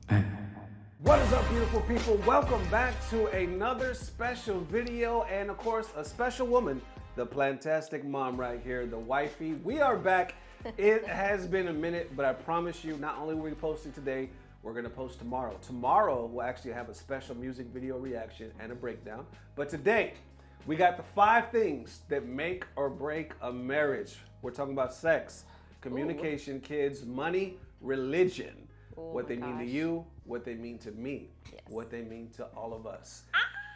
What is up, beautiful people? Welcome back to another special video, and of course, a special woman, the plantastic mom right here, the wifey. We are back. It has been a minute, but I promise you, not only are we posting today, we're gonna post tomorrow. Tomorrow, we'll actually have a special music video reaction and a breakdown. But today, we got the 5 things that make or break a marriage. We're talking about sex, communication, kids, money, religion. What they mean to you, what they mean to me, what they mean to all of us.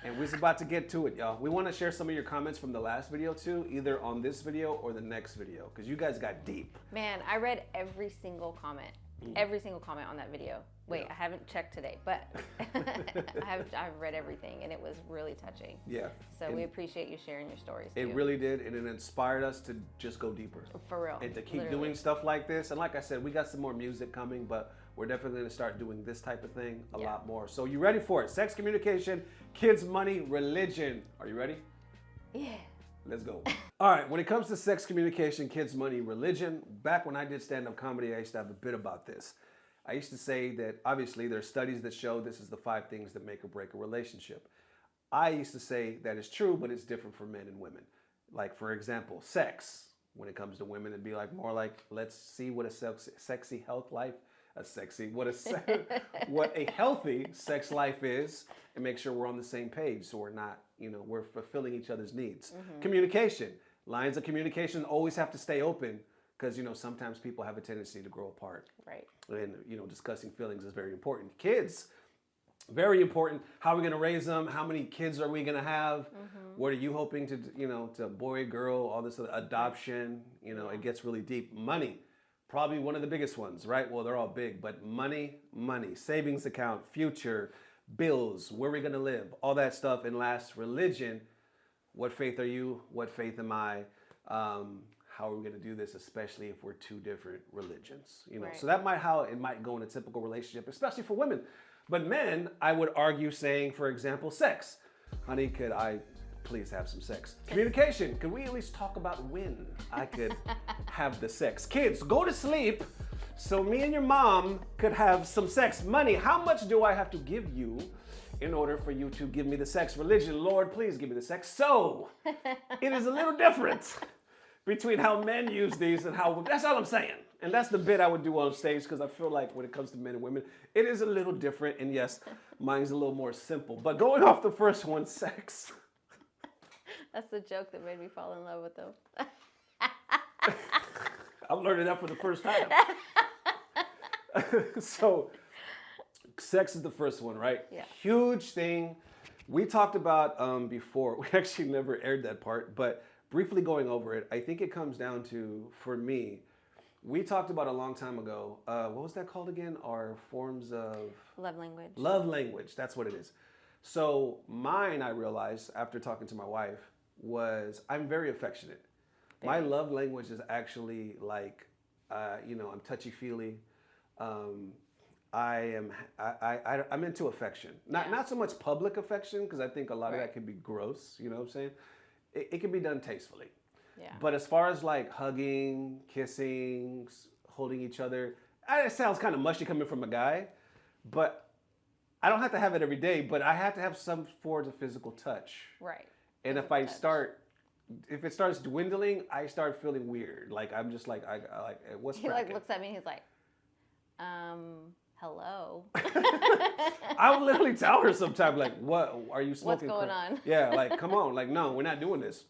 And we're about to get to it, y'all. We want to share some of your comments from the last video too, either on this video or the next video, because you guys got deep. Man, I read every single comment. Every single comment on that video. Wait, I haven't checked today, but I've read everything, and it was really touching. Yeah. So we appreciate you sharing your stories. It really did, and it inspired us to just go deeper. For real. And to keep doing stuff like this. And like I said, we got some more music coming, but we're definitely going to start doing this type of thing a lot more. So you ready for it? Sex, communication, kids, money, religion. Are you ready? Yeah. Let's go. All right, when it comes to sex, communication, kids, money, religion, back when I did stand-up comedy, I used to have a bit about this. I used to say that obviously there's studies that show this is the 5 things that make or break a relationship. I used to say that is true, but it's different for men and women. Like, for example, sex. When it comes to women, it'd be like more like, let's see what a sexy health life, what a healthy sex life is, and make sure we're on the same page so we're not, we're fulfilling each other's needs. Communication. Lines of communication always have to stay open because, sometimes people have a tendency to grow apart. Right. And, discussing feelings is very important. Kids, very important. How are we going to raise them? How many kids are we going to have? What are you hoping to, to boy, girl, all this adoption, it gets really deep. Money. Probably one of the biggest ones, right? Well, they're all big, but money, savings account, future, bills, where are we going to live, all that stuff. And last, religion. What faith are you? What faith am I? How are we going to do this, especially if we're 2 different religions? Right. So that how it might go in a typical relationship, especially for women. But men, I would argue saying, for example, sex. Honey, could I please have some sex? Communication. Could we at least talk about when I could have the sex? Kids, go to sleep so me and your mom could have some sex. Money. How much do I have to give you in order for you to give me the sex? Religion. Lord, please give me the sex. So it is a little different between how men use these and how, that's all I'm saying. And that's the bit I would do on stage, because I feel like when it comes to men and women, it is a little different. And yes, mine's a little more simple. But going off the first one, sex. That's the joke that made me fall in love with them. I'm learning that for the first time. So, sex is the first one, right? Yeah. Huge thing. We talked about before. We actually never aired that part, but briefly going over it, I think it comes down to, for me, we talked about a long time ago. What was that called again? Our forms of... Love language. Love language. That's what it is. So mine, I realized after talking to my wife, was I'm very affectionate. My love language is actually like, I'm touchy-feely. I'm into affection. Not so much public affection, because I think a lot of that can be gross. You know what I'm saying? It can be done tastefully. Yeah. But as far as like hugging, kissing, holding each other, it sounds kind of mushy coming from a guy, but I don't have to have it every day, but I have to have some form of physical touch. Right. And if it starts dwindling, I start feeling weird. Like I'm just like, I like, what's He cracking? like looks at me and he's like, hello. I would literally tell her sometimes, like, what are you smoking? What's going on? Yeah, like, come on, like, no, we're not doing this.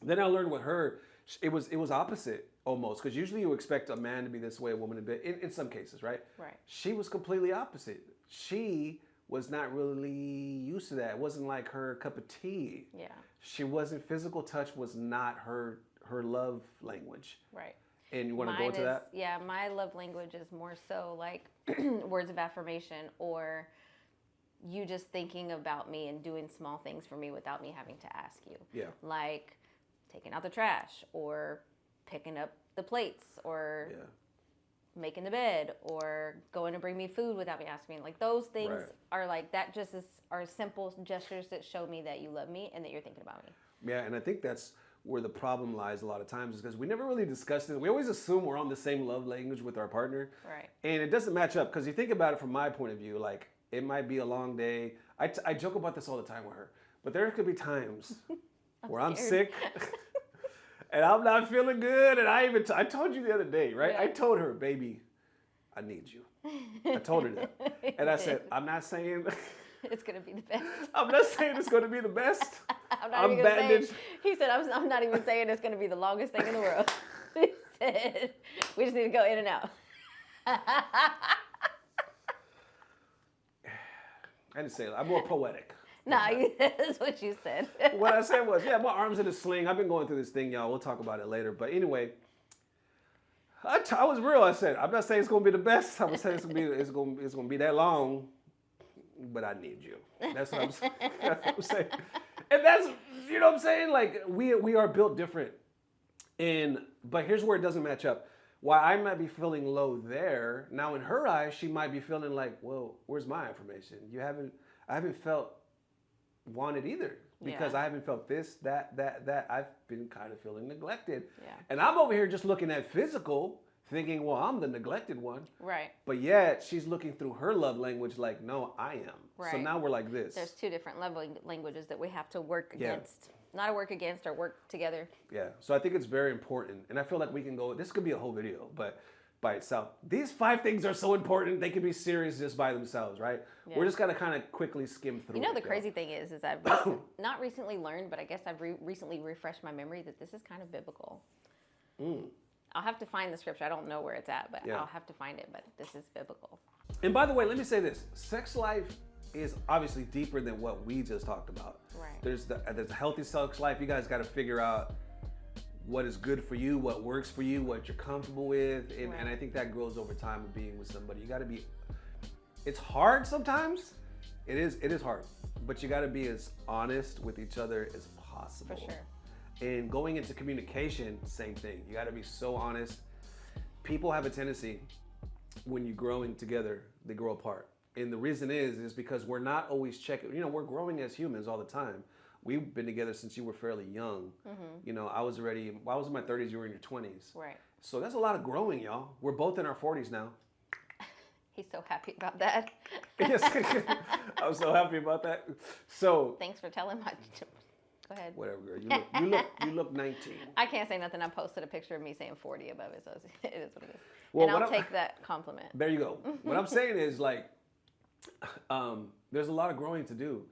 Then I learned with her, it was opposite almost, because usually you expect a man to be this way, a woman to be, in some cases, right? Right. She was completely opposite. She was not really used to that. It wasn't like her cup of tea. Yeah. She wasn't, physical touch was not her love language. Right. And you want to go into that? Yeah, my love language is more so like words of affirmation, or you just thinking about me and doing small things for me without me having to ask you. Yeah. Like taking out the trash, or picking up the plates, or making the bed, or going to bring me food without me asking me. Like those things are like, that just are simple gestures that show me that you love me and that you're thinking about me. Yeah, and I think that's where the problem lies a lot of times is because we never really discussed it. We always assume we're on the same love language with our partner. Right. And it doesn't match up because you think about it from my point of view, like it might be a long day. I joke about this all the time with her, but there could be times where I'm sick and I'm not feeling good. And I told you the other day, right? Yeah. I told her, baby, I need you. I told her that. And I said, I'm not saying it's going to be the best. I'm not saying it's going to be the best. I'm bandaged. He said, I'm not even saying it's going to be the longest thing in the world. He said, we just need to go in and out. I didn't say it. I'm more poetic. No, that's what you said. What I said was, yeah, my arm's in a sling. I've been going through this thing, y'all. We'll talk about it later. But anyway, I was real. I said, I'm not saying it's going to be the best. I'm saying it's going to be that long. But I need you. That's what I'm saying. That's what I'm saying. And that's, you know what I'm saying? Like, we are built different. But here's where it doesn't match up. While I might be feeling low there, now in her eyes, she might be feeling like, well, where's my information? I haven't felt wanted either. Because I haven't felt this, that. I've been kind of feeling neglected. Yeah. And I'm over here just looking at physical, thinking, well, I'm the neglected one. Right. But yet, she's looking through her love language like, no, I am. Right. So now we're like this. There's two different love languages that we have to work against. Not to work against or work together. Yeah. So I think it's very important. And I feel like we can go, this could be a whole video, but by itself. These 5 things are so important, they can be serious just by themselves, right? Yeah. We're just going to kind of quickly skim through. You know, the crazy thing is I've not recently learned, but I guess I've recently refreshed my memory that this is kind of biblical. I'll have to find the scripture. I don't know where it's at, but I'll have to find it. But this is biblical. And by the way, let me say this. Sex life is obviously deeper than what we just talked about. Right. There's a healthy sex life. You guys got to figure out what is good for you, what works for you, what you're comfortable with. And I think that grows over time of being with somebody. You got to be, it's hard sometimes. It is hard. But you got to be as honest with each other as possible. For sure. And going into communication, same thing. You got to be so honest. People have a tendency, when you're growing together, they grow apart. And the reason is because we're not always checking. You know, we're growing as humans all the time. We've been together since you were fairly young. Mm-hmm. You know, I was in my 30s, you were in your 20s. Right. So that's a lot of growing, y'all. We're both in our 40s now. He's so happy about that. Yes, I'm so happy about that. So thanks for telling my. Go ahead. Whatever, girl. You look 19. I can't say nothing. I posted a picture of me saying 40 above it, so it is what it is. Well, and I'll take that compliment. There you go. What I'm saying is, like, there's a lot of growing to do.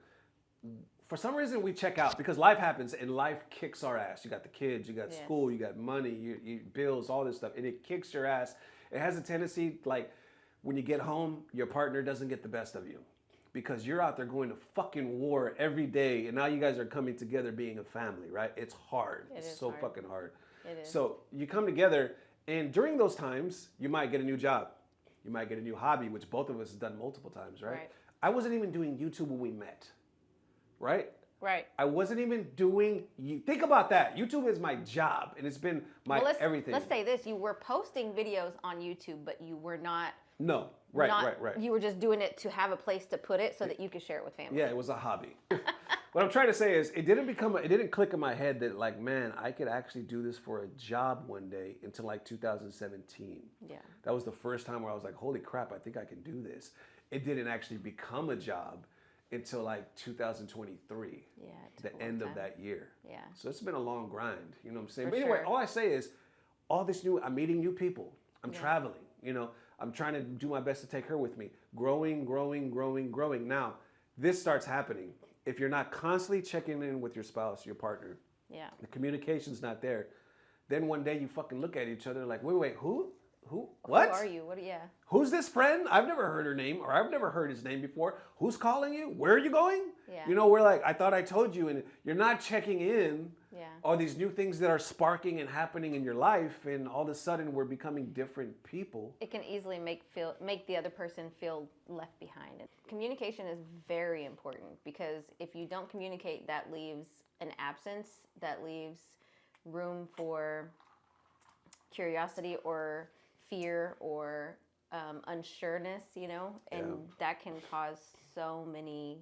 For some reason, we check out because life happens and life kicks our ass. You got the kids, you got school, you got money, you bills, all this stuff, and it kicks your ass. It has a tendency, like, when you get home, your partner doesn't get the best of you. Because you're out there going to fucking war every day, and now you guys are coming together being a family, right? It's hard. It's so fucking hard. It is. So you come together, and during those times, you might get a new job. You might get a new hobby, which both of us have done multiple times, right? I wasn't even doing YouTube when we met, right? Right. I wasn't even doing, think about that. YouTube is my job, and it's been my everything. Let's say this. You were posting videos on YouTube, but you were not. No. Right. You were just doing it to have a place to put it so that you could share it with family. Yeah, it was a hobby. What I'm trying to say is it didn't click in my head that, like, man, I could actually do this for a job one day until like 2017. Yeah. That was the first time where I was like, holy crap, I think I can do this. It didn't actually become a job until like 2023. Yeah. The end of that year. Yeah. So it's been a long grind, you know what I'm saying? But anyway, all I say is I'm meeting new people. I'm traveling, you know. I'm trying to do my best to take her with me. Growing. Now, this starts happening. If you're not constantly checking in with your spouse, your partner, the communication's not there, then one day you fucking look at each other like, wait, who? What? Who are you? Who's this friend? I've never heard her name, or I've never heard his name before. Who's calling you? Where are you going? Yeah. You know, we're like, I thought I told you, and you're not checking in. Yeah. All these new things that are sparking and happening in your life, and all of a sudden we're becoming different people. It can easily make the other person feel left behind. Communication is very important because if you don't communicate, that leaves an absence, that leaves room for curiosity or fear or unsureness, you know, and that can cause so many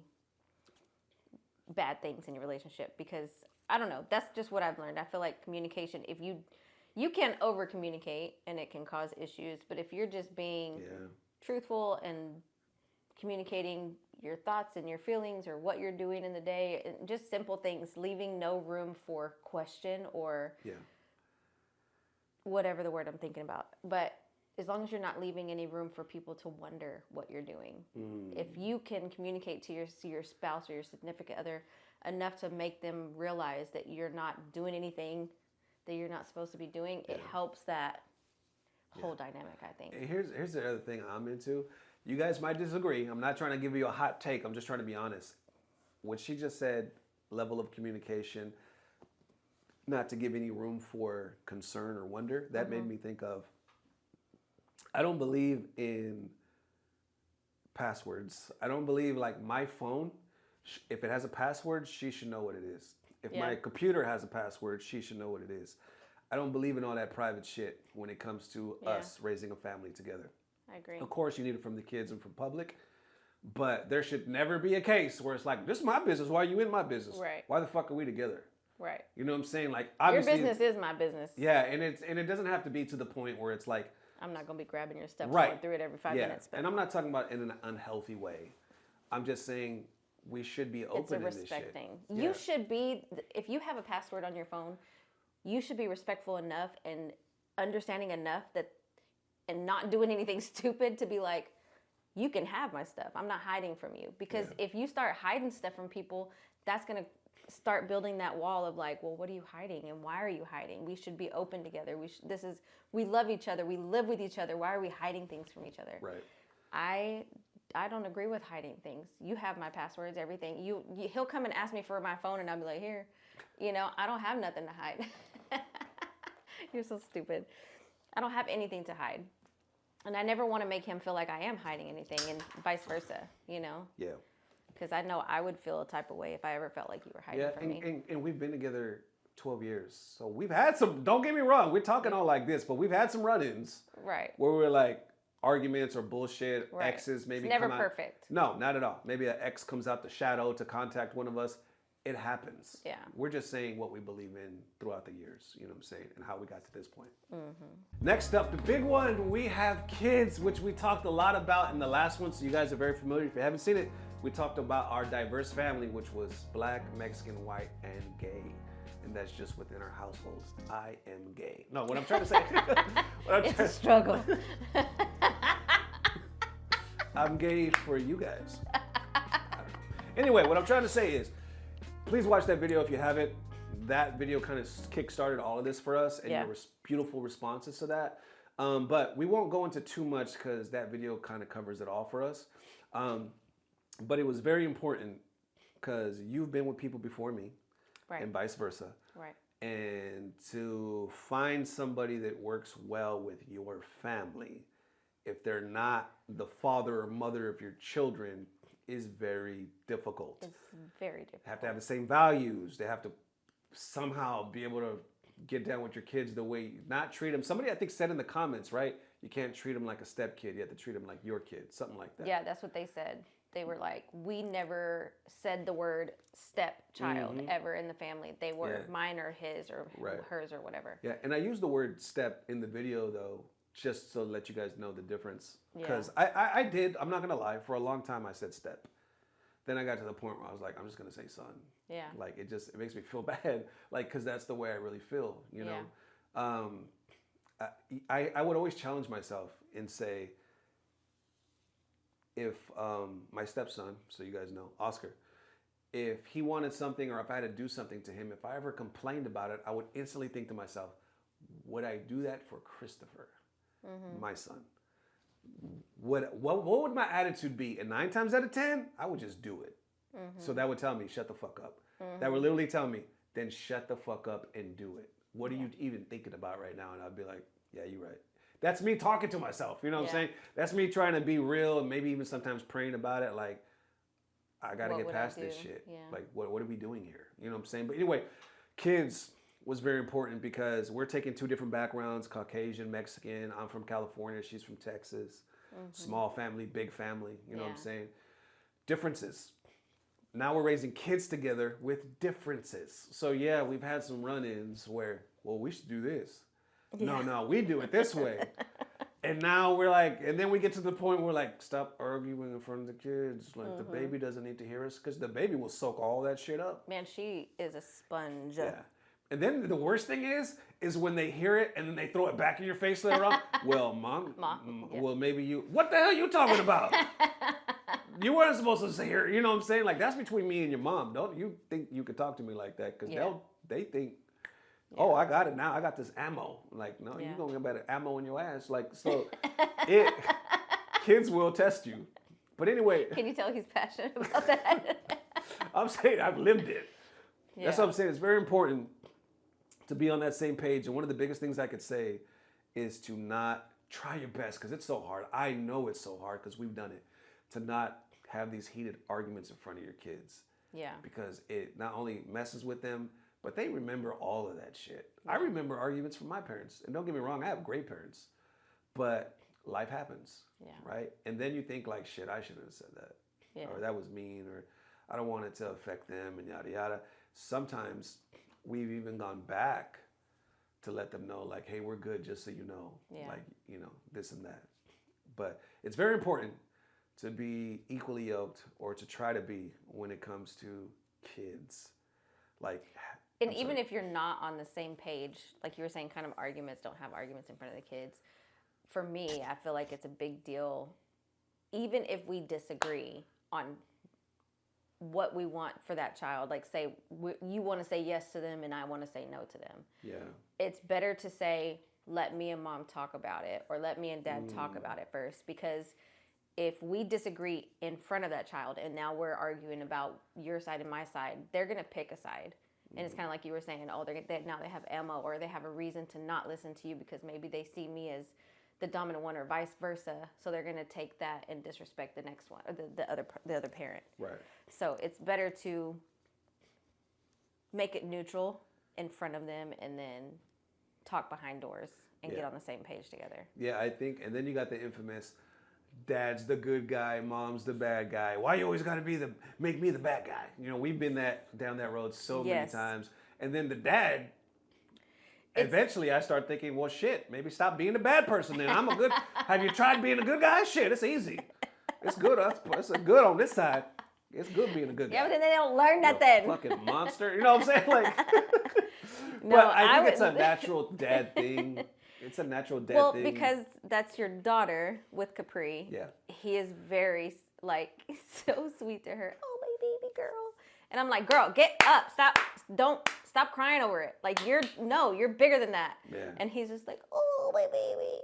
bad things in your relationship because I don't know. That's just what I've learned. I feel like communication, if you can over communicate and it can cause issues, but if you're just being truthful and communicating your thoughts and your feelings or what you're doing in the day, and just simple things, leaving no room for question or whatever the word I'm thinking about. But as long as you're not leaving any room for people to wonder what you're doing. If you can communicate to your spouse or your significant other enough to make them realize that you're not doing anything that you're not supposed to be doing, it helps that whole dynamic, I think. Here's the other thing I'm into. You guys might disagree. I'm not trying to give you a hot take. I'm just trying to be honest. What she just said, level of communication, not to give any room for concern or wonder, that made me think of, I don't believe in passwords. I don't believe, like, my phone, if it has a password, she should know what it is. If my computer has a password, she should know what it is. I don't believe in all that private shit when it comes to us raising a family together. I agree. Of course, you need it from the kids and from public, but there should never be a case where it's like, this is my business. Why are you in my business? Right. Why the fuck are we together? Right. You know what I'm saying? Like, your obviously, business is my business. Yeah, and it doesn't have to be to the point where it's like, I'm not going to be grabbing your stuff going through it every 5 minutes. But and I'm not talking about in an unhealthy way. I'm just saying we should be open in this shit. It's a respecting. You should be, if you have a password on your phone, you should be respectful enough and understanding enough that, and not doing anything stupid to be like, you can have my stuff. I'm not hiding from you. Because if you start hiding stuff from people, that's going to start building that wall of like, well, what are you hiding and why are you hiding? We should be open together. We love each other. We live with each other. Why are we hiding things from each other? Right. I don't agree with hiding things. You have my passwords, everything. He'll come and ask me for my phone and I'll be like, here, I don't have nothing to hide. You're so stupid. I don't have anything to hide. And I never want to make him feel like I am hiding anything and vice versa, Yeah. Because I know I would feel a type of way if I ever felt like you were hiding from me. And we've been together 12 years. So we've had some, don't get me wrong, we're talking all like this, but we've had some run-ins. Right. Where we're like, arguments or bullshit, right. exes maybe it's never come out. Perfect. No, not at all. Maybe an ex comes out the shadow to contact one of us. It happens. Yeah. We're just saying what we believe in throughout the years, you know what I'm saying, and how we got to this point. Next up, the big one, we have kids, which we talked a lot about in the last one, so you guys are very familiar. If you haven't seen it, we talked about our diverse family, which was Black, Mexican, white, and gay. And that's just within our households. I am gay. No, what I'm trying to say. It's a struggle. I'm gay for you guys. I don't know. Anyway, what I'm trying to say is, please watch that video if you haven't. That video kind of kick-started all of this for us, and your beautiful responses to that. But we won't go into too much because that video kind of covers it all for us. But it was very important because you've been with people before me, and vice versa. Right. And to find somebody that works well with your family, if they're not the father or mother of your children, is very difficult. It's very difficult. They have to have the same values. They have to somehow be able to get down with your kids the way you not treat them. Somebody I think said in the comments, right? You can't treat them like a stepkid. You have to treat them like your kid, something like that. Yeah, that's what they said. They were like, we never said the word stepchild ever in the family. They were mine or his or hers or whatever. Yeah, and I used the word step in the video though, just to let you guys know the difference. Because I did, I'm not going to lie, for a long time I said step. Then I got to the point where I was like, I'm just going to say son. Yeah. Like, it makes me feel bad, like, because that's the way I really feel, you know? I would always challenge myself and say, if my stepson, so you guys know, Oscar, if he wanted something or if I had to do something to him, if I ever complained about it, I would instantly think to myself, would I do that for Christopher, my son? What would my attitude be? And 9 times out of 10, I would just do it. So that would tell me, shut the fuck up. That would literally tell me, then shut the fuck up and do it. What are you even thinking about right now? And I'd be like, yeah, you're right. That's me talking to myself. You know what I'm saying? That's me trying to be real and maybe even sometimes praying about it. Like, I got to get past this shit. Yeah. Like, what are we doing here? You know what I'm saying? But anyway, kids was very important because we're taking 2 different backgrounds, Caucasian, Mexican. I'm from California. She's from Texas. Small family, big family. You know what I'm saying? Differences. now we're raising kids together with differences. So yeah, we've had some run-ins where, well, we should do this. Yeah. No, we do it this way. And now we're like, and then we get to the point where we're like, stop arguing in front of the kids. Like, the baby doesn't need to hear us, because the baby will soak all that shit up. Man, she is a sponge. Yeah. And then the worst thing is when they hear it and then they throw it back in your face later on. Well, mom, yeah. Well, maybe you, what the hell are you talking about? You weren't supposed to say her, you know what I'm saying? Like, that's between me and your mom. Don't you think you could talk to me like that? Because they think, oh, I got it now. I got this ammo. Like, no, you gonna get better ammo in your ass. Like, so kids will test you. But anyway. Can you tell he's passionate about that? I'm saying I've lived it. Yeah. That's what I'm saying. It's very important to be on that same page. And one of the biggest things I could say is to not try your best, because it's so hard. I know it's so hard because we've done it, to not have these heated arguments in front of your kids. Yeah. Because it not only messes with them, but they remember all of that shit. Yeah. I remember arguments from my parents. And don't get me wrong, I have great parents. But life happens. Yeah. Right? And then you think like, shit, I shouldn't have said that. Yeah. Or that was mean, or I don't want it to affect them, and yada yada. Sometimes we've even gone back to let them know, like, hey, we're good, just so you know. Yeah. Like, you know, this and that. But it's very important to be equally yoked, or to try to be, when it comes to kids. Like, and even if you're not on the same page, like you were saying, kind of arguments, don't have arguments in front of the kids. For me, I feel like it's a big deal, even if we disagree on what we want for that child. Like, say you want to say yes to them and I want to say no to them. Yeah. It's better to say, let me and mom talk about it, or let me and dad talk about it first, because if we disagree in front of that child and now we're arguing about your side and my side, they're going to pick a side. And it's kind of like you were saying, oh, now they have ammo, or they have a reason to not listen to you because maybe they see me as the dominant one, or vice versa. So they're going to take that and disrespect the next one, or the other parent. Right. So it's better to make it neutral in front of them, and then talk behind doors and get on the same page together. Yeah, I think, and then you got the infamous, dad's the good guy, mom's the bad guy. Why you always got to make me the bad guy? You know, we've been down that road so many times. And then the dad, eventually I start thinking, well, shit, maybe stop being the bad person then. Have you tried being a good guy? Shit, it's easy. It's good. It's good on this side. It's good being a good guy. Yeah, but then they don't learn nothing. Fucking monster. You know what I'm saying? Like, no, but I think it's a natural dad thing. It's a natural dad thing. Well, because that's your daughter with Capri. Yeah. He is very, like, so sweet to her. Oh, my baby girl. And I'm like, girl, get up. Stop crying over it. Like, you're bigger than that. Yeah. And he's just like, oh, my baby.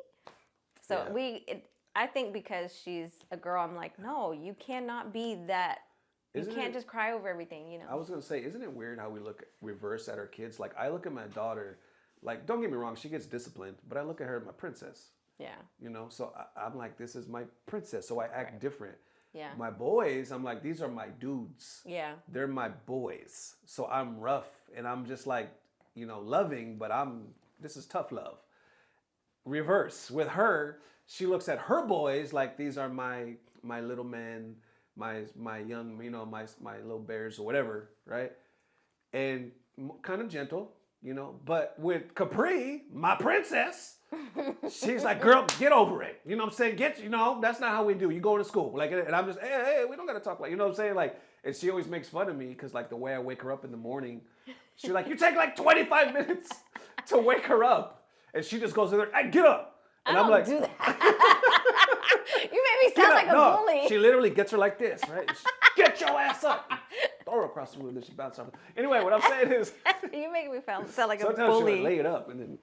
So I think because she's a girl, I'm like, no, you cannot be that. You can't just cry over everything, you know. I was going to say, isn't it weird how we reverse at our kids? Like, I look at my daughter, like, don't get me wrong, she gets disciplined, but I look at her as my princess. Yeah. You know, so I'm like, this is my princess, so I act different. Yeah. My boys, I'm like, these are my dudes. Yeah. They're my boys. So I'm rough, and I'm just like, you know, loving, but this is tough love. Reverse. With her, she looks at her boys like, these are my little men, my young, you know, my little bears or whatever, right? And kind of gentle, you know. But with Capri, my princess, she's like, girl, get over it. You know what I'm saying? That's not how we do. You go to school. Like, and I'm just, hey, we don't got to talk like, you know what I'm saying? Like, and she always makes fun of me because, like, the way I wake her up in the morning, she's like, you take like 25 minutes to wake her up. And she just goes in there, hey, get up. And I'm like, do that. You made me sound like a bully. She literally gets her like this, right? Get your ass up. Throw her across the room, then she bounces off. Anyway, what I'm saying is, you make me sound like a bully. Sometimes she'll lay it up and then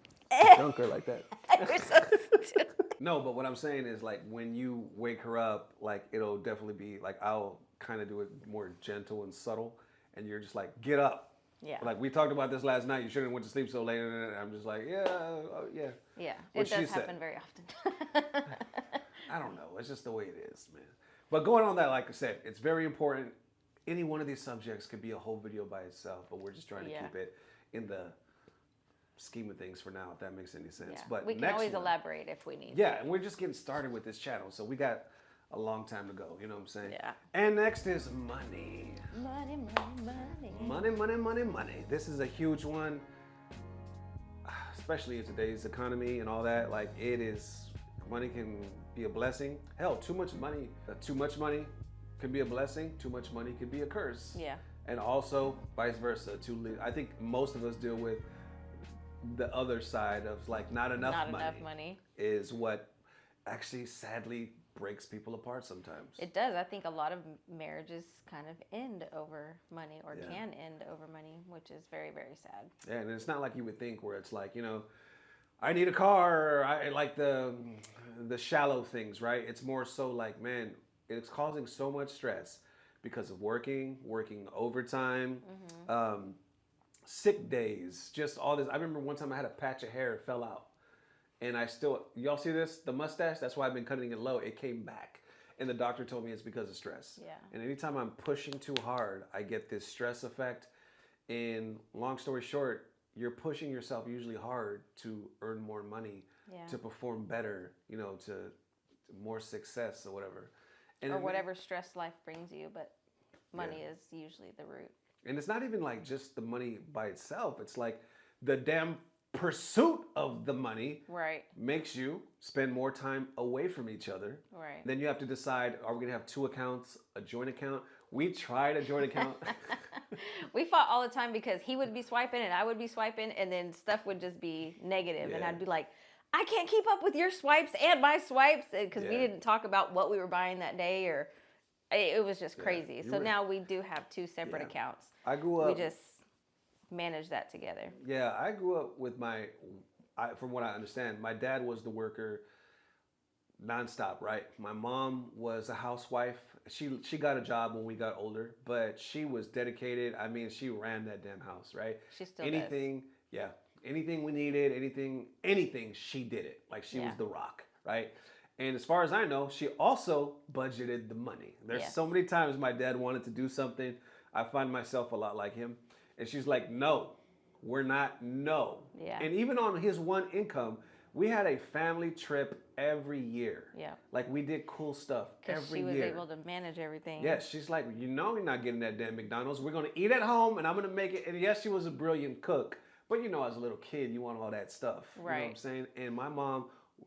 dunk her like that. You're so stupid. No, but what I'm saying is, like, when you wake her up, like, it'll definitely be like, I'll kind of do it more gentle and subtle, and you're just like, get up. Yeah. Like, we talked about this last night. You shouldn't have went to sleep so late. And I'm just like, yeah. Yeah, it does happen very often. I don't know. It's just the way it is, man. But going on that, like I said, it's very important. Any one of these subjects could be a whole video by itself, but we're just trying to keep it in the scheme of things for now, if that makes any sense. Yeah. But we can always elaborate if we need. Yeah, and we're just getting started with this channel. So we got a long time ago. You know what I'm saying? Yeah. And next is money. Money, money, money. Money, money, money, money. This is a huge one, especially in today's economy and all that. Like money can be a blessing. Hell, too much money can be a blessing. Too much money can be a curse. Yeah. And also vice versa. I think most of us deal with the other side of like not enough money is what actually sadly breaks people apart sometimes. It does. I think a lot of marriages kind of end over money or can end over money, which is very, very sad. Yeah, and it's not like you would think where it's like, I need a car, or I like the shallow things, right? It's more so like, man, it's causing so much stress because of working overtime, sick days, just all this. I remember one time I had a patch of hair, it fell out. And y'all see this? The mustache, that's why I've been cutting it low. It came back. And the doctor told me it's because of stress. Yeah. And anytime I'm pushing too hard, I get this stress effect. And long story short, you're pushing yourself usually hard to earn more money, to perform better, to more success or whatever. Or whatever stress life brings you, but money is usually the root. And it's not even like just the money by itself. It's like the damn pursuit of the money makes you spend more time away from each other. Right. Then you have to decide, are we going to have two accounts, a joint account? We tried a joint account. We fought all the time because he would be swiping and I would be swiping, and then stuff would just be negative. And I'd be like, I can't keep up with your swipes and my swipes, because we didn't talk about what we were buying that day, or it was just crazy. So now we do have two separate accounts. I grew up. We just manage that together. Yeah, I grew up with from what I understand, my dad was the worker nonstop, right? My mom was a housewife. She got a job when we got older, but she was dedicated. I mean, she ran that damn house, right? She still does. Anything we needed, anything, she did it. Like she was the rock, right? And as far as I know, she also budgeted the money. There's so many times my dad wanted to do something. I find myself a lot like him. And she's like, no, we're not, no. Yeah. And even on his one income, we had a family trip every year. Yeah. Like we did cool stuff every year. Because she was able to manage everything. Yes, she's like, you're not getting that damn McDonald's. We're going to eat at home and I'm going to make it. And yes, she was a brilliant cook. But as a little kid, you want all that stuff. Right. You know what I'm saying? And my mom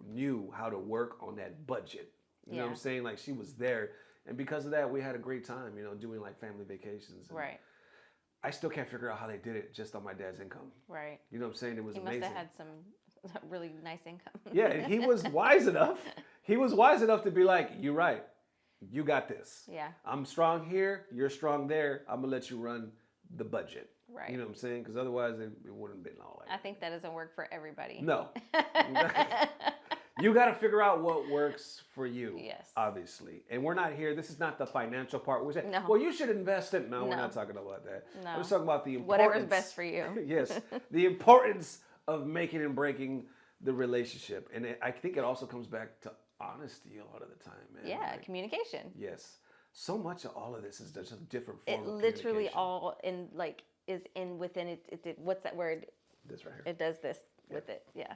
knew how to work on that budget. You know what I'm saying? Like she was there. And because of that, we had a great time, doing like family vacations. And right. I still can't figure out how they did it just on my dad's income. Right. You know what I'm saying? It was amazing. He must have had some really nice income. Yeah, and he was wise enough. He was wise enough to be like, you're right. You got this. Yeah. I'm strong here. You're strong there. I'm going to let you run the budget. Right. You know what I'm saying? Because otherwise it wouldn't have been all like that. I think that doesn't work for everybody. No. You got to figure out what works for you. Yes. Obviously. And we're not here. This is not the financial part. We're saying, no. Well, you should invest it. No, we're not talking about that. No. We're just talking about the importance. Whatever's best for you. Yes. The importance of making and breaking the relationship. And I think it also comes back to honesty a lot of the time, man. Yeah, like, communication. Yes. So much of all of this is just a different form of communication. It literally all within it. What's that word? This right here. It does this with it. Yeah.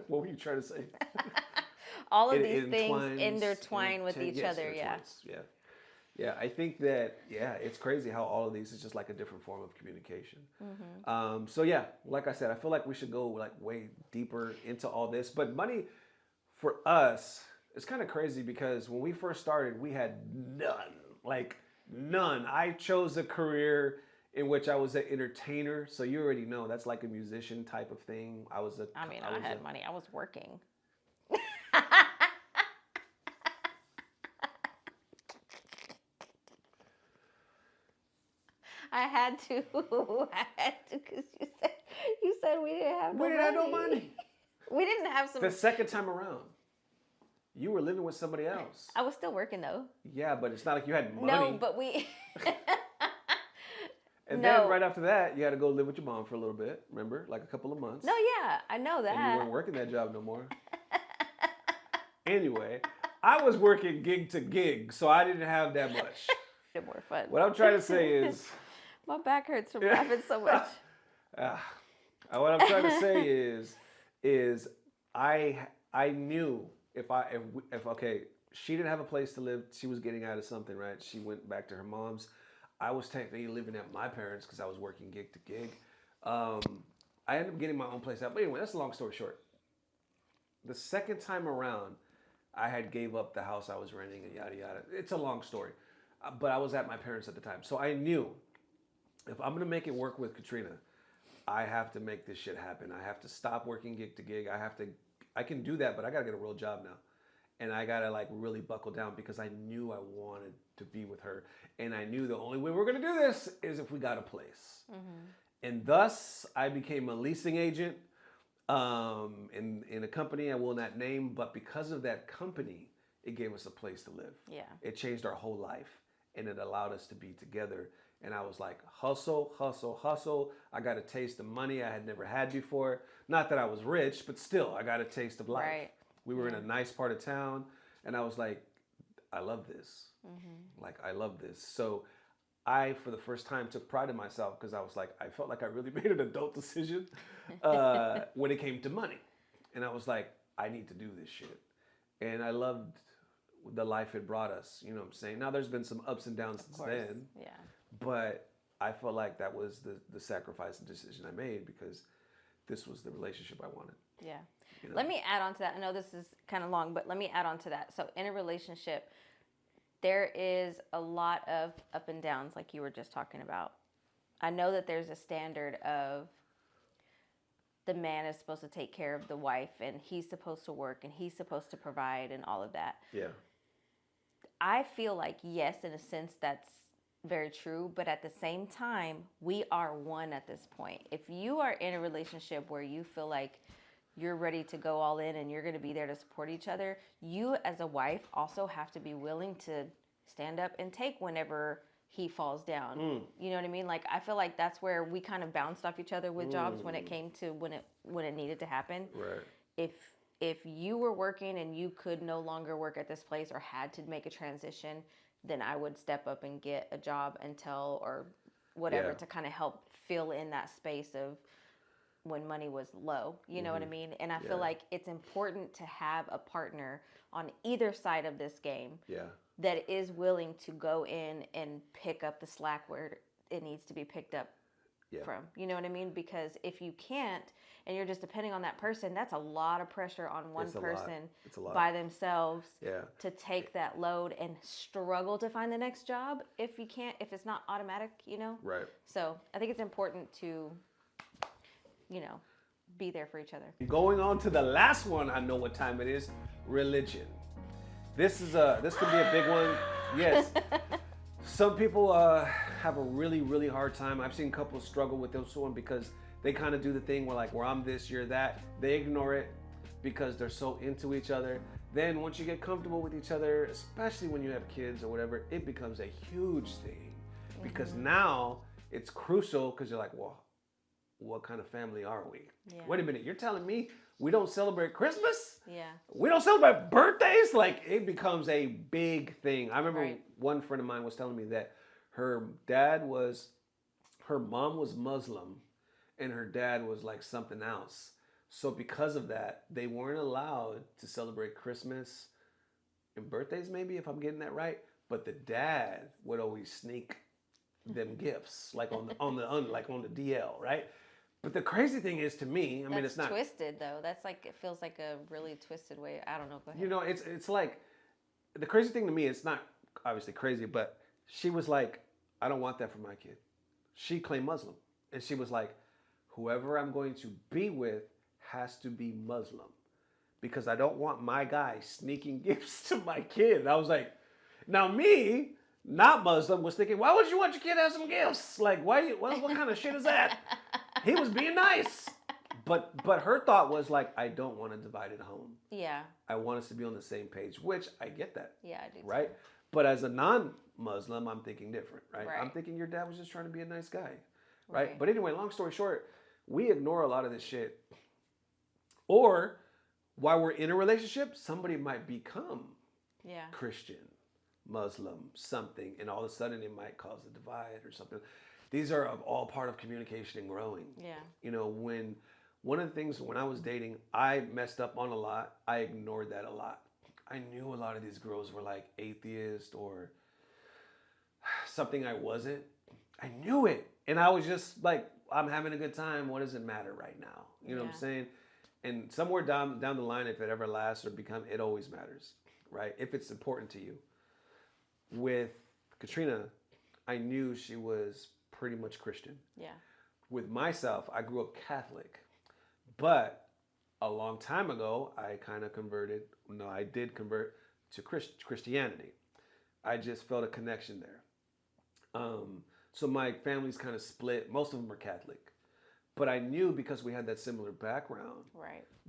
What were you trying to say? All of these things intertwine with each other. Yeah. Yeah. I think that, it's crazy how all of these is just like a different form of communication. Mm-hmm. So yeah, like I said, I feel like we should go like way deeper into all this. But money for us, it's kind of crazy because when we first started, we had none. I chose a career in which I was an entertainer. So you already know that's like a musician type of thing. I had money. I was working. I had to because you said we didn't have no money. We didn't have no money. We didn't have some. The second time around, you were living with somebody else. I was still working though. Yeah, but it's not like you had money. No, but we. And then right after that, you had to go live with your mom for a little bit. Remember, like a couple of months. No, yeah, I know that. And you weren't working that job no more. Anyway, I was working gig to gig, so I didn't have that much. More fun. What I'm trying to say is, my back hurts from laughing so much. What I'm trying to say is I knew if she didn't have a place to live. She was getting out of something, right? She went back to her mom's. I was technically living at my parents because I was working gig to gig. I ended up getting my own place out. But anyway, that's a long story short. The second time around, I had gave up the house I was renting and yada yada. It's a long story, but I was at my parents at the time, so I knew if I'm gonna make it work with Katrina, I have to make this shit happen. I have to stop working gig to gig. I can do that, but I gotta get a real job now, and I gotta like really buckle down because I knew I wanted to be with her, and I knew the only way we're gonna do this is if we got a place, and thus I became a leasing agent. In a company I will not name, but because of that company, it gave us a place to live. Yeah. It changed our whole life, and it allowed us to be together. And I was like, hustle, hustle, hustle. I got a taste of money I had never had before. Not that I was rich, but still, I got a taste of life. Right. We were in a nice part of town, and I was like, I love this. Like, I love this. So I, for the first time, took pride in myself because I was like, I felt like I really made an adult decision when it came to money. And I was like, I need to do this shit. And I loved the life it brought us. You know what I'm saying? Now, there's been some ups and downs since then. Yeah. But I felt like that was the sacrifice and decision I made because this was the relationship I wanted. Yeah. You know? Let me add on to that. I know this is kind of long, but let me add on to that. So in a relationship, there is a lot of up and downs like you were just talking about. I know that there's a standard of the man is supposed to take care of the wife and he's supposed to work and he's supposed to provide and all of that. Yeah. I feel like, yes, in a sense, that's very true. But at the same time, we are one at this point. If you are in a relationship where you feel like you're ready to go all in and you're going to be there to support each other, you as a wife also have to be willing to stand up and take whenever he falls down. You know what I mean? Like, I feel like that's where we kind of bounced off each other with jobs when it came to when it needed to happen. Right. If you were working and you could no longer work at this place or had to make a transition, then I would step up and get a job until or whatever to kind of help fill in that space of when money was low, you know what I mean? And I feel like it's important to have a partner on either side of this game that is willing to go in and pick up the slack where it needs to be picked up from. You know what I mean? Because if you can't and you're just depending on that person, that's a lot of pressure on one person by themselves to take that load and struggle to find the next job if it's not automatic, you know? Right. So I think it's important to be there for each other. Going on to the last one, I know what time it is. Religion. This could be a big one. Yes. Some people have a really, really hard time. I've seen couples struggle with this one because they kind of do the thing where I'm this, you're that. They ignore it because they're so into each other. Then once you get comfortable with each other, especially when you have kids or whatever, it becomes a huge thing because now it's crucial because you're like, well, what kind of family are we? Yeah. Wait a minute, you're telling me we don't celebrate Christmas? Yeah. We don't celebrate birthdays? Like, it becomes a big thing. I remember one friend of mine was telling me that her mom was Muslim and her dad was like something else. So because of that, they weren't allowed to celebrate Christmas and birthdays, maybe, if I'm getting that right. But the dad would always sneak them gifts, like on the DL, right? But the crazy thing is, to me, I mean, it's not twisted though. That's like, it feels like a really twisted way. I don't know. Go ahead. You know, it's like the crazy thing to me. It's not obviously crazy, but she was like, I don't want that for my kid. She claimed Muslim, and she was like, whoever I'm going to be with has to be Muslim because I don't want my guy sneaking gifts to my kid. And I was like, now me, not Muslim, was thinking, why would you want your kid to have some gifts? Like, what kind of shit is that? He was being nice. But her thought was like, I don't want a divided home. Yeah. I want us to be on the same page, which I get that. Yeah, I do. Right? But as a non-Muslim, I'm thinking different, right? I'm thinking your dad was just trying to be a nice guy. Right? But anyway, long story short, we ignore a lot of this shit. Or while we're in a relationship, somebody might become Christian, Muslim, something, and all of a sudden it might cause a divide or something. These are all part of communication and growing. Yeah. You know, one of the things when I was dating, I messed up on a lot. I ignored that a lot. I knew a lot of these girls were like atheist or something I wasn't. I knew it. And I was just like, I'm having a good time. What does it matter right now? You know what I'm saying? And somewhere down the line, if it ever lasts or it always matters, right? If it's important to you. With Katrina, I knew she was pretty much Christian. Yeah. With myself, I grew up Catholic. But a long time ago, I kind of converted. No, I did convert to Christianity. I just felt a connection there. So my family's kind of split. Most of them are Catholic. But I knew because we had that similar background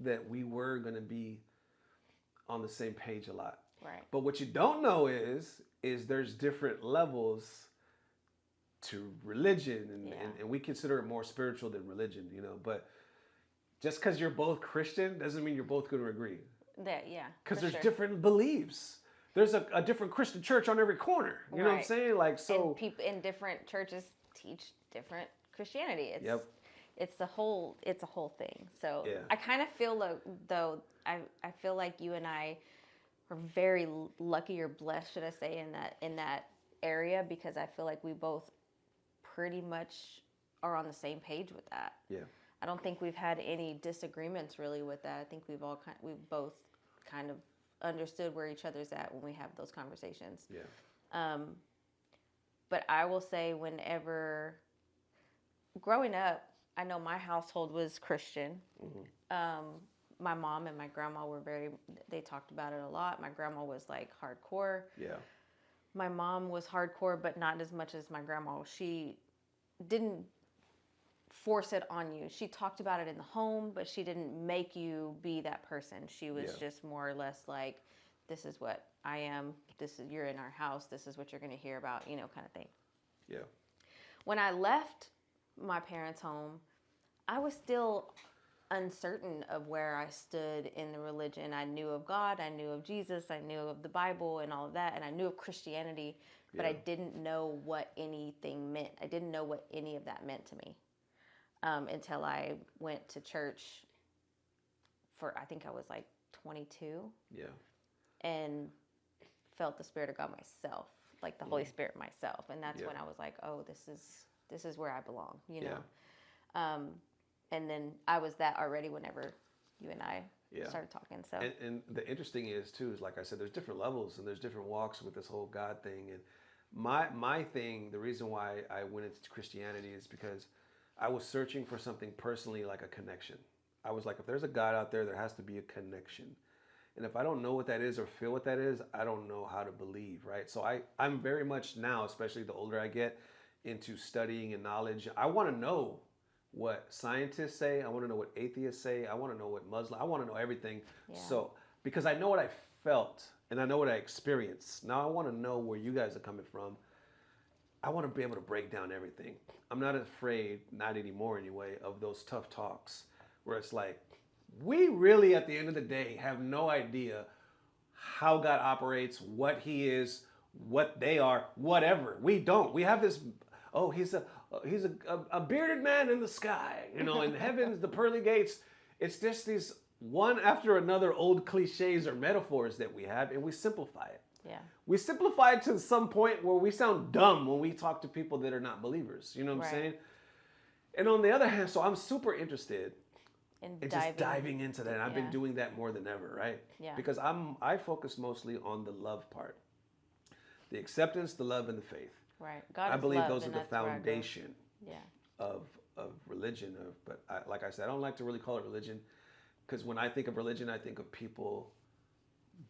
that we were going to be on the same page a lot. Right. But what you don't know is there's different levels to religion, and we consider it more spiritual than religion, you know. But just because you're both Christian doesn't mean you're both going to agree. Because there's different beliefs. There's a different Christian church on every corner. You know what I'm saying? Like, so and people in different churches teach different Christianity. It's a whole thing. So I kind of feel though I feel like you and I are very lucky or blessed, should I say, in that area, because I feel like we both pretty much are on the same page with that. Yeah. I don't think we've had any disagreements really with that. I think we've both kind of understood where each other's at when we have those conversations. Yeah. But I will say, whenever growing up, I know my household was Christian. Mm-hmm. My mom and my grandma they talked about it a lot. My grandma was like hardcore. Yeah. My mom was hardcore, but not as much as my grandma. She didn't force it on you. She talked about it in the home, but she didn't make you be that person. She was just more or less like, this is what I am. You're in our house. This is what you're going to hear about, kind of thing. Yeah. When I left my parents' home, I was still uncertain of where I stood in the religion. I knew of God. I knew of Jesus. I knew of the Bible and all of that. And I knew of Christianity, but I didn't know what anything meant. I didn't know what any of that meant to me. Until I went to church I think I was like 22. Yeah. And felt the Spirit of God myself, like the Holy Spirit myself. And that's when I was like, oh, this is where I belong, you know? And then I was that already whenever you and I started talking. So and the interesting is too, is like I said, there's different levels and there's different walks with this whole God thing. And my thing, the reason why I went into Christianity is because I was searching for something personally, like a connection. I was like, if there's a God out there has to be a connection. And if I don't know what that is or feel what that is, I don't know how to believe, right? So I'm very much now, especially the older I get, into studying and knowledge. I want to know what scientists say. I want to know what atheists say. I want to know what Muslim. I want to know everything. Yeah. So because I know what I felt and I know what I experienced. Now I want to know where you guys are coming from. I want to be able to break down everything. I'm not afraid, not anymore anyway, of those tough talks where it's like, we really, at the end of the day, have no idea how God operates, what he is, what they are, whatever. We don't. We have this, he's a bearded man in the sky, in heaven's the pearly gates. It's just these one after another old cliches or metaphors that we have, and we simplify it. Yeah. We simplify it to some point where we sound dumb when we talk to people that are not believers. You know what I'm saying? And on the other hand, so I'm super interested in just diving into that. And I've been doing that more than ever, right? Yeah. Because I focus mostly on the love part. The acceptance, the love, and the faith. Right. God I believe those are the foundation of religion. But like I said, I don't like to really call it religion, because when I think of religion, I think of people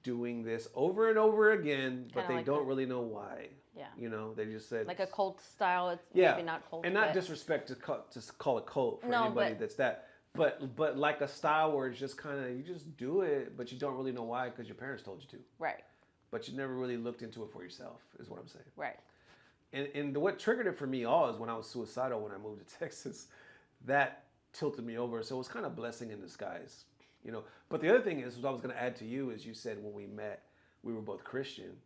doing this over and over again, but they don't really know why. Yeah. They just said like a cult style. It's maybe not cult. And not disrespect to call it cult for anybody that's that. But like a style where it's just kind of, you just do it, but you don't really know why, because your parents told you to. Right. But you never really looked into it for yourself, is what I'm saying. Right. And what triggered it for me all is when I was suicidal when I moved to Texas. That tilted me over. So it was kind of blessing in disguise. But the other thing is, what I was going to add to you is, you said when we met, we were both Christian.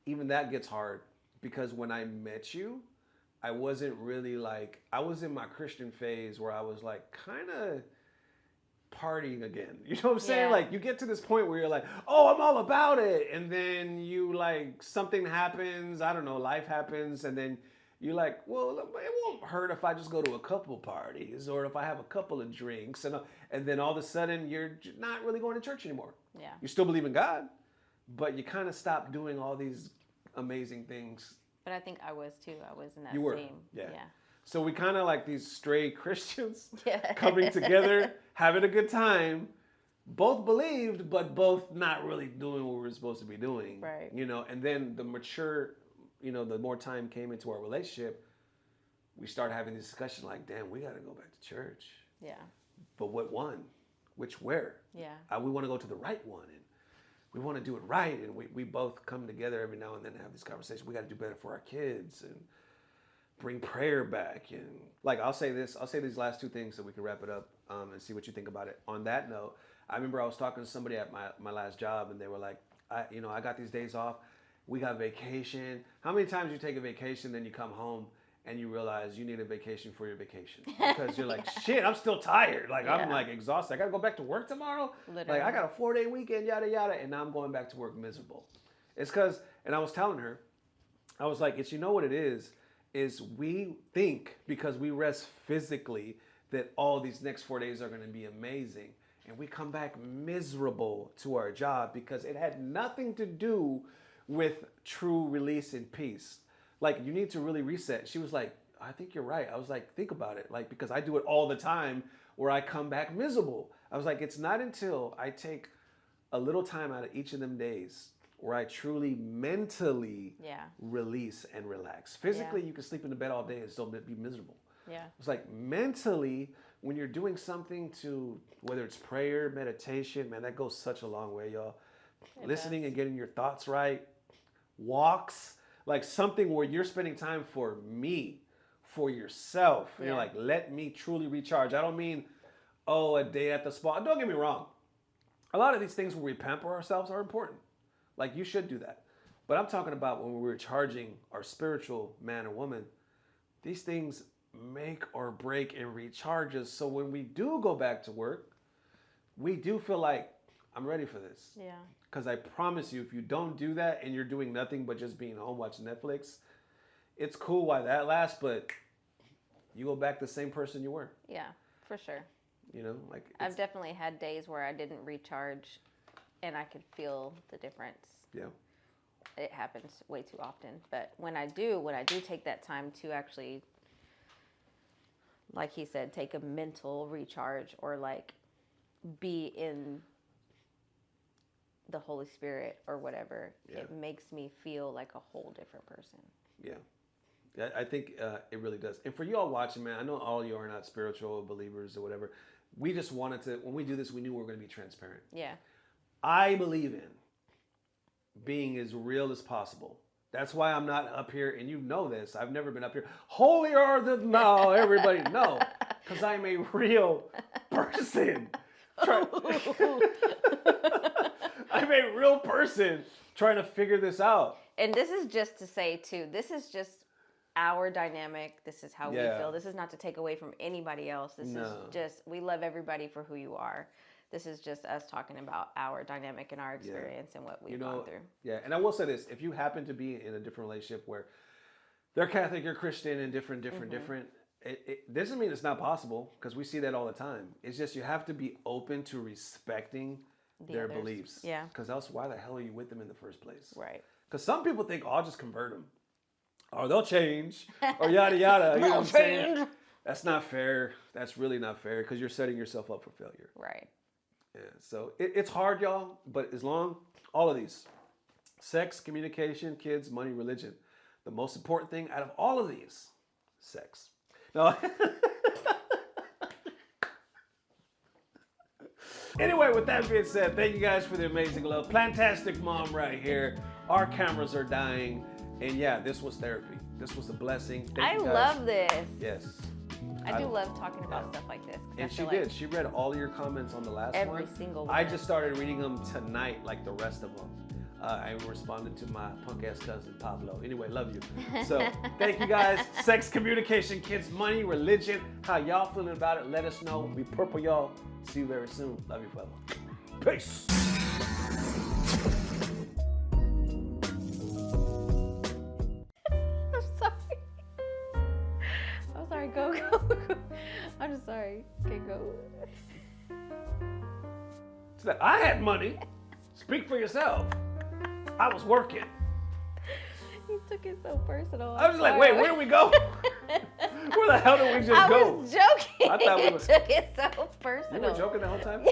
Even that gets hard, because when I met you, I wasn't really I was in my Christian phase where I was kind of partying again. You know what I'm saying? Yeah. Like you get to this point where you're like, oh, I'm all about it. And then you like, something happens, I don't know, life happens. And then you're like, well, it won't hurt if I just go to a couple parties or if I have a couple of drinks. And then all of a sudden you're not really going to church anymore. Yeah. You still believe in God, but you kind of stop doing all these amazing things. But I think I was too. I was in that You were, same. yeah. Yeah. So we kind of like these stray Christians Yeah. coming together, having a good time, both believed, but both not really doing what we were supposed to be doing. Right. You know, and then the mature, you know, the more time came into our relationship, we started having this discussion like, damn, we got to go back to church. Yeah. But what one? Which where? Yeah. We want to go to the right one. And we want to do it right. And we both come together every now and then and have these conversations. We got to do better for our kids and bring prayer back. And like, I'll say these last two things so we can wrap it up and see what you think about it. On that note, I remember I was talking to somebody at my last job and they were like, I got these days off. We got vacation. How many times you take a vacation, then you come home and you realize you need a vacation for your vacation because you're like, shit, I'm still tired. Like, I'm like exhausted. I got to go back to work tomorrow. Literally. Like, I got a 4-day weekend, yada, yada. And now I'm going back to work miserable. It's because, and I was telling her, I was like, it's, you know what it is we think because we rest physically that all these next 4 days are going to be amazing. And we come back miserable to our job because it had nothing to do with true release and peace. Like, you need to really reset. She was like, I think you're right. I was like, think about it. Like, because I do it all the time where I come back miserable. I was like, it's not until I take a little time out of each of them days where I truly mentally release and relax. Physically, you can sleep in the bed all day and still be miserable. Yeah. It's like mentally, when you're doing something to, whether it's prayer, meditation, man, that goes such a long way, y'all. Listening and getting your thoughts right, walks, like something where you're spending time for me, for yourself. And you're like, let me truly recharge. I don't mean, a day at the spa. Don't get me wrong. A lot of these things where we pamper ourselves are important. Like, you should do that. But I'm talking about when we're charging our spiritual man or woman, these things make or break and recharge us. So when we do go back to work, we do feel like, I'm ready for this. Yeah. Because I promise you, if you don't do that and you're doing nothing but just being home watching Netflix, it's cool while that lasts, but you go back the same person you were. Yeah, for sure. You know, like I've definitely had days where I didn't recharge and I could feel the difference. Yeah. It happens way too often. But when I do take that time to actually, like he said, take a mental recharge or like be in the Holy Spirit or whatever, it makes me feel like a whole different person. Yeah. I think it really does. And for you all watching, man, I know all you are not spiritual believers or whatever. We just wanted to, when we do this, we knew we were going to be transparent. Yeah. I believe in being as real as possible. That's why I'm not up here, and you know this. I've never been up here. Holier than thou, everybody. No, because I'm a real person. I'm a real person trying to figure this out. And this is just to say, too, this is just our dynamic. This is how we feel. This is not to take away from anybody else. This is just, we love everybody for who you are. This is just us talking about our dynamic and our experience and what we've gone through. Yeah, and I will say this. If you happen to be in a different relationship where they're Catholic, you're Christian, and different, it doesn't mean it's not possible, because we see that all the time. It's just you have to be open to respecting their beliefs. Yeah. Because else, why the hell are you with them in the first place? Right. Because some people think, I'll just convert them. Or they'll change. Or yada, yada. You know what I'm saying? That's not fair. That's really not fair, because you're setting yourself up for failure. Right. Yeah, so it's hard, y'all, but as long, all of these, sex, communication, kids, money, religion, the most important thing out of all of these, sex. No. Anyway, with that being said, thank you guys for the amazing love. Plantastic mom right here. Our cameras are dying. And yeah, this was therapy. This was a blessing. Thank you guys. Love this. Yes. I do love talking about stuff like this. And she did. She read all of your comments on the last one. Every single one. I just started reading them tonight, like the rest of them. I responded to my punk-ass cousin, Pablo. Anyway, love you. So, thank you guys. Sex, communication, kids, money, religion. How y'all feeling about it? Let us know. We purple y'all. See you very soon. Love you, forever. Peace. I'm sorry. Go. I'm just sorry. Okay, go. It's like, I had money. Speak for yourself. I was working. You took it so personal. I was like, wait, where do we go? Where the hell did we just go? I was joking. I thought we were. Took it so personal. You were joking the whole time?